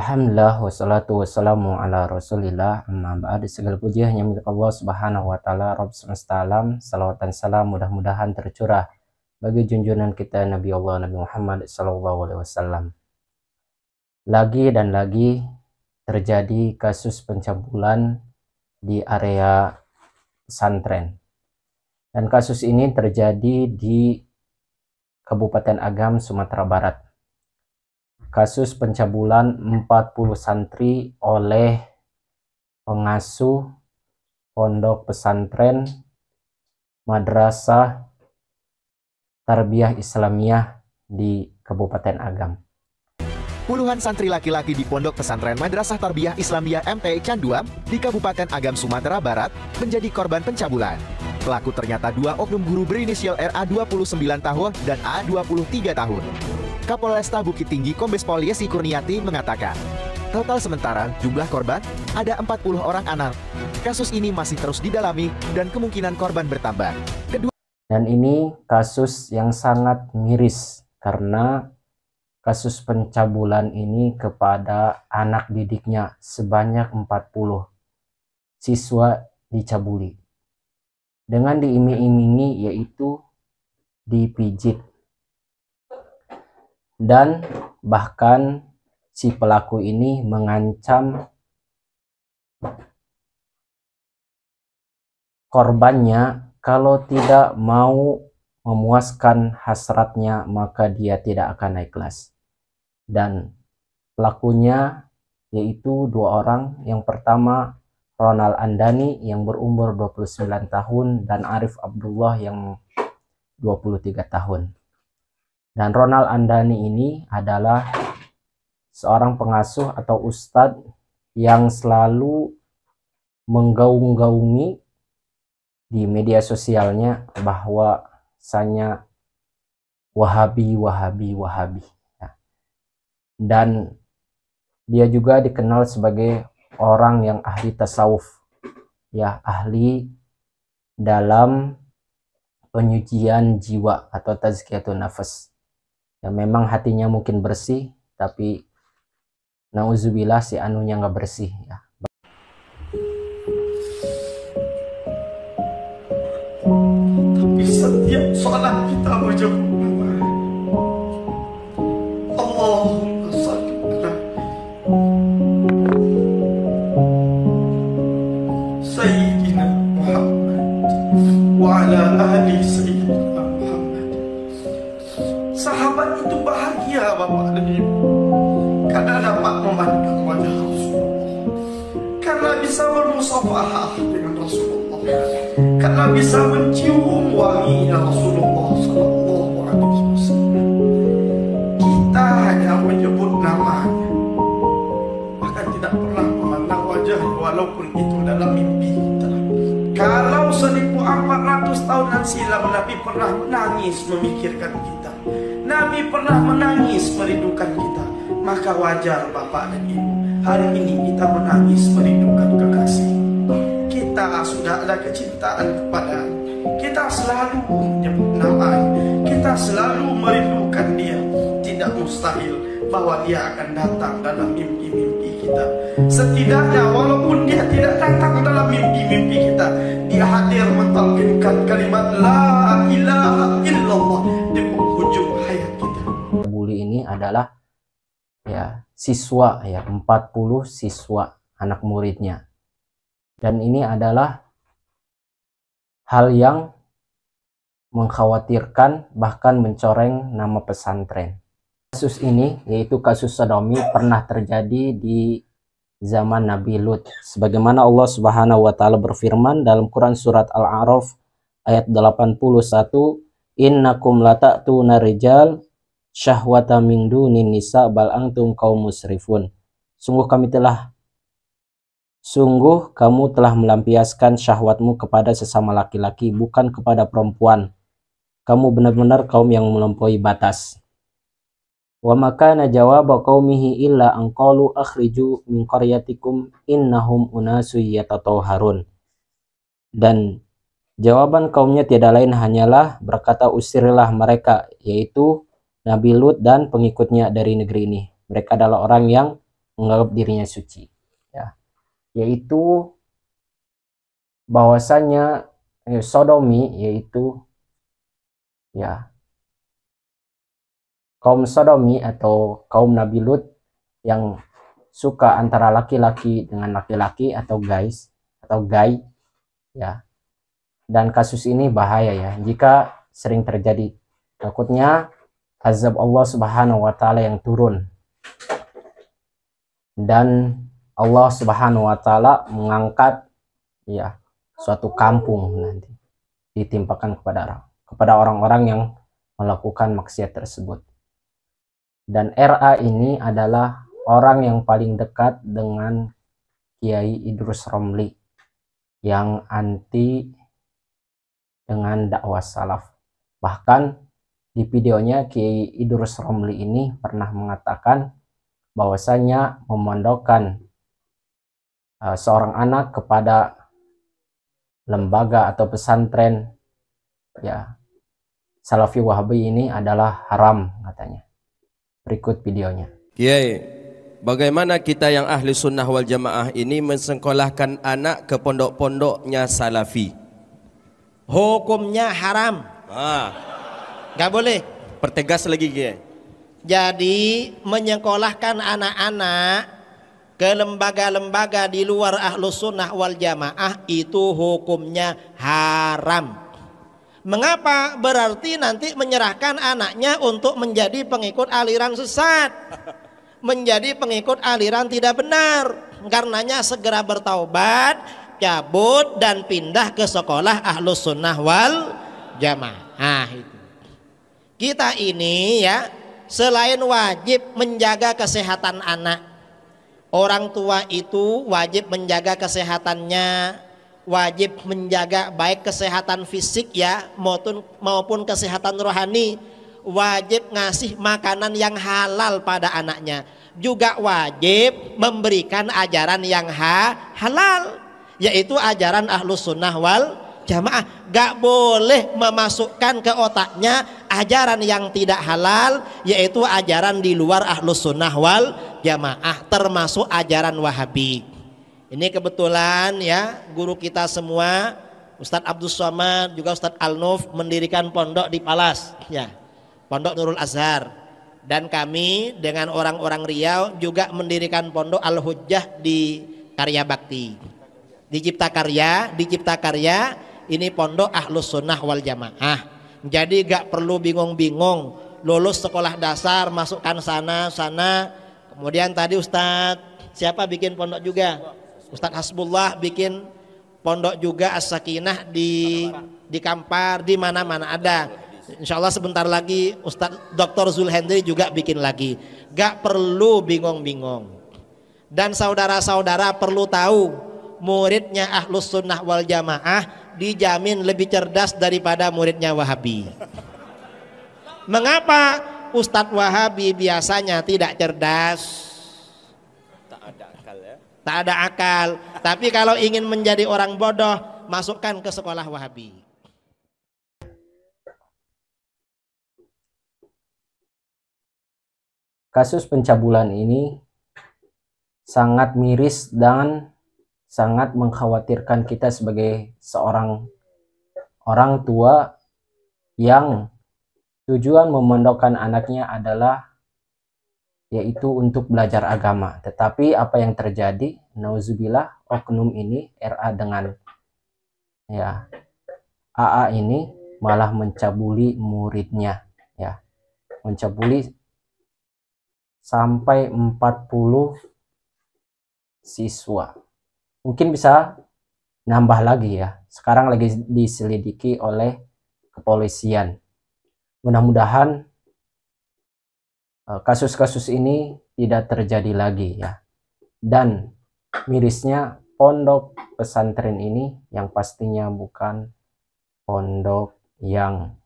Alhamdulillah wassalatu wassalamu ala rasulillah amma ba'd. Segala puji hanya milik Allah subhanahu wa ta'ala, Rabb semesta alam. Salawat dan salam mudah-mudahan tercurah bagi junjungan kita Nabi Allah Nabi Muhammad sallallahu alaihi wasallam. Lagi dan lagi terjadi kasus pencabulan di area pesantren. Dan kasus ini terjadi di Kabupaten Agam, Sumatera Barat. Kasus pencabulan 40 santri oleh pengasuh pondok pesantren Madrasah Tarbiyah Islamiyah di Kabupaten Agam. Puluhan santri laki-laki di pondok pesantren Madrasah Tarbiyah Islamiyah MT Canduam di Kabupaten Agam, Sumatera Barat menjadi korban pencabulan. Pelaku ternyata dua oknum guru berinisial RA 29 tahun dan A 23 tahun. Kapolresta Bukit Tinggi Kombes Pol Yesi Kurniati mengatakan, total sementara jumlah korban ada 40 orang anak. Kasus ini masih terus didalami dan kemungkinan korban bertambah. Dan ini kasus yang sangat miris karena kasus pencabulan ini kepada anak didiknya sebanyak 40 siswa dicabuli. Dengan diiming-imingi yaitu dipijit. Dan bahkan si pelaku ini mengancam korbannya kalau tidak mau memuaskan hasratnya maka dia tidak akan naik kelas. Dan pelakunya yaitu dua orang. Yang pertama Ronald Andani yang berumur 29 tahun dan Arif Abdullah yang 23 tahun. Dan Ronald Andani ini adalah seorang pengasuh atau ustadz yang selalu menggaung-gaungi di media sosialnya bahwa sanya Wahabi. Ya. Dan dia juga dikenal sebagai orang yang ahli tasawuf, ya, ahli dalam penyucian jiwa atau tazkiyatun nafas. Ya, memang hatinya mungkin bersih, tapi nauzubillah si anunya nggak bersih, ya. Tapi setiap salat kita menyebut nama Allahumma shalli ala Sayyidina Muhammad wa ala ali Sayyidina Muhammad. Sahabat itu bahagia Bapak dan Ibu karena dapat memandang wajah Rasulullah, karena bisa bermusafahah dengan Rasulullah, karena bisa mencium wanginya Rasulullah sallallahu alaihi wasallam. Kita hanya menyebut namanya, bahkan tidak pernah memandang wajahnya walaupun itu dalam mimpi kita. Kalau 1400 tahun silam Nabi pernah menangis memikirkan kita, Nabi pernah menangis merindukan kita, maka wajar Bapak dan Ibu hari ini kita menangis merindukan kekasih. Kita sudah ada kecintaan kepada, kita selalu menyebut namanya, kita selalu merindukan dia. Tidak mustahil bahwa dia akan datang dalam mimpi-mimpi kita. Setidaknya walaupun dia tidak datang dalam mimpi-mimpi kita, dia hadir mentalkinkan kalimat la ilaha illallah di penghujung hayat kita. Bully ini adalah ya siswa, ya 40 siswa anak muridnya. Dan ini adalah hal yang mengkhawatirkan, bahkan mencoreng nama pesantren. Kasus ini, yaitu kasus sodomi, pernah terjadi di zaman Nabi Lut. Sebagaimana Allah Subhanahu wa Ta'ala berfirman dalam Quran Surat Al-A'raf ayat 81, innakum lata'tuna rijal syahwata min dunin nisa bal antum kaum musrifun. Sungguh kamu telah melampiaskan syahwatmu kepada sesama laki-laki, bukan kepada perempuan. Kamu benar-benar kaum yang melampaui batas. Wa makana jawaba qaumihi illa an qalu akhriju min qaryatikum innahum unasu yatatahharun. Dan jawaban kaumnya tiada lain hanyalah berkata, usirlah mereka, yaitu Nabi Lut dan pengikutnya dari negeri ini. Mereka adalah orang yang menganggap dirinya suci, ya, yaitu bahwasanya sodomi, yaitu ya kaum sodomi atau kaum Nabi Lut yang suka antara laki-laki dengan laki-laki atau guys atau gay, ya. Dan kasus ini bahaya ya jika sering terjadi. Takutnya azab Allah Subhanahu wa taala yang turun, dan Allah Subhanahu wa taala mengangkat ya suatu kampung nanti ditimpakan kepada orang-orang yang melakukan maksiat tersebut. Dan RA ini adalah orang yang paling dekat dengan Kiai Idrus Romli yang anti dengan dakwah salaf. Bahkan di videonya Kiai Idrus Romli ini pernah mengatakan bahwasanya memondokkan seorang anak kepada lembaga atau pesantren ya Salafi Wahabi ini adalah haram katanya. Berikut videonya. Kiai, bagaimana kita yang ahli sunnah wal jamaah ini mensekolahkan anak ke pondok-pondoknya salafi? Hukumnya haram. Gak boleh. Pertegas lagi, Kiai. Jadi menyekolahkan anak-anak ke lembaga-lembaga di luar ahlus sunnah wal jamaah itu hukumnya haram. Mengapa? Berarti nanti menyerahkan anaknya untuk menjadi pengikut aliran sesat, menjadi pengikut aliran tidak benar. Karenanya segera bertaubat, cabut dan pindah ke sekolah ahlus sunnah wal jamaah. Itu kita ini ya, selain wajib menjaga kesehatan anak, orang tua itu wajib menjaga kesehatannya, wajib menjaga baik kesehatan fisik ya maupun kesehatan rohani, wajib ngasih makanan yang halal pada anaknya, juga wajib memberikan ajaran yang halal, yaitu ajaran ahlus sunnah wal jamaah. Gak boleh memasukkan ke otaknya ajaran yang tidak halal, yaitu ajaran di luar ahlus sunnah wal jamaah, termasuk ajaran Wahabi. Ini kebetulan ya guru kita semua Ustadz Abdul Somad juga Ustadz Al-Nuf mendirikan pondok di Palas ya, Pondok Nurul Azhar, dan kami dengan orang-orang Riau juga mendirikan pondok Al-Hujjah di Karya Bakti, di Cipta Karya ini pondok Ahlus Sunnah wal Jamaah. Jadi gak perlu bingung-bingung lulus sekolah dasar masukkan sana, kemudian tadi Ustadz siapa bikin pondok juga, Ustadz Hasbullah bikin pondok juga As-Sakinah di Kampar, di mana-mana ada. Insya Allah sebentar lagi Ustadz Dr. Zulhendri juga bikin lagi. Gak perlu bingung-bingung. Dan saudara-saudara perlu tahu, muridnya Ahlus Sunnah wal Jamaah dijamin lebih cerdas daripada muridnya Wahabi. Mengapa? Ustadz Wahabi biasanya tidak cerdas, tak ada akal. Tapi kalau ingin menjadi orang bodoh, masukkan ke sekolah Wahabi. Kasus pencabulan ini sangat miris dan sangat mengkhawatirkan kita sebagai seorang orang tua yang tujuan memondokkan anaknya adalah yaitu untuk belajar agama. Tetapi apa yang terjadi, nauzubillah, oknum ini RA dengan ya AA ini malah mencabuli muridnya ya, mencabuli sampai 40 siswa. Mungkin bisa nambah lagi ya, sekarang lagi diselidiki oleh kepolisian. Mudah-mudahan kasus-kasus ini tidak terjadi lagi ya. Dan mirisnya pondok pesantren ini yang pastinya bukan pondok yang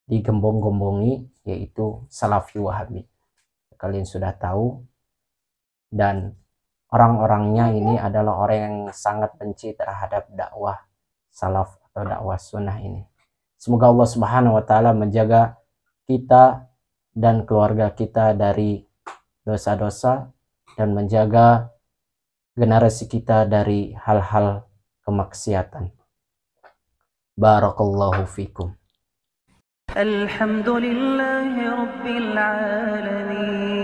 digembong-gembongi, yaitu Salafi Wahabi. Kalian sudah tahu, dan orang-orangnya ini adalah orang yang sangat benci terhadap dakwah salaf atau dakwah sunnah ini. Semoga Allah Subhanahu wa taala menjaga kita dan keluarga kita dari dosa-dosa, dan menjaga generasi kita dari hal-hal kemaksiatan. Barakallahu fikum. Alhamdulillahi Rabbil Alamin.